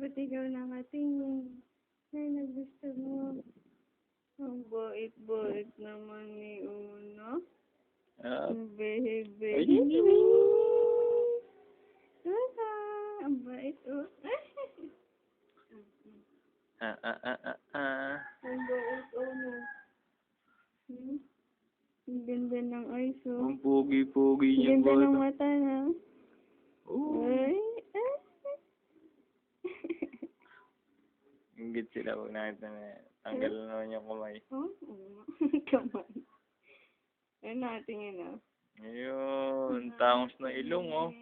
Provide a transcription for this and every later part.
Ba't ikaw nakatingin? Ay, nagusto mo. Ang bait-bait naman ni Una. Ang behe-behe. Una, ang bait, oh. Ang bait, oh, no. Ang ganda ng eyes, oh. Ang pogi-pogi niya Ang ganda ng bata. mata, na. Ay, ay. Ingit sila pag nakita na tanggal na naman yung kamay. Oh, kamay. Ayun natingin, oh. Ayun, tangos na ilong, oh.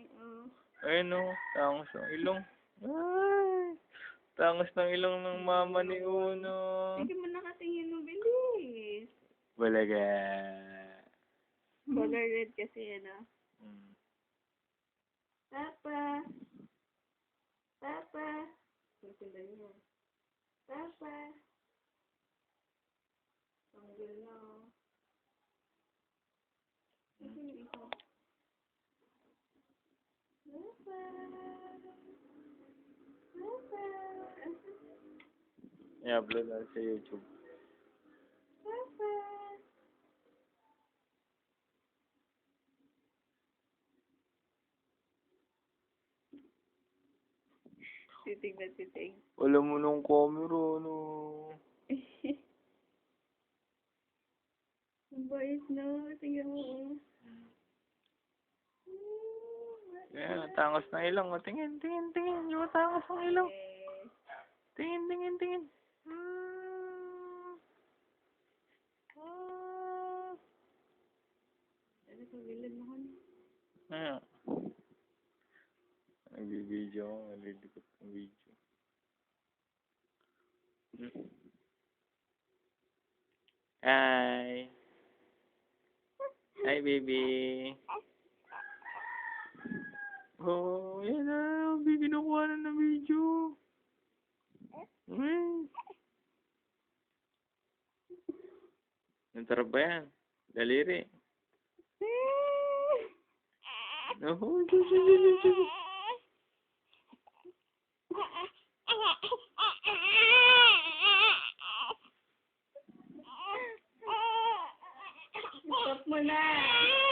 Ayun, oh, tangos ng ilong. Ay, tangos ng ilong ng mama ni Uno. Hindi mo nakatingin ng bilis. Balaga. Color red kasi, ano. Hmm. Papa. Papa. Nasundan niya. Papa. Tanggal na, oh. Kasi yung isa. Papa. Papa. I-upload na sa YouTube. Papa. Titig na titig. Wala mo nung camera, no. Ang bait, no? Tingnan mo, oh. Kaya, tangos ng ilong, oh. Tingin. Yung tangos ng ilong. Tingin. Ano sa gilid mo, hon? Ayan. Nagbibideo ako, nalilipot ng video. Hi! Hi, baby! Oh, yan na! Baby, nakuha na ng video! Nantarap ba yan? Daliri! Oh, Stop mo na!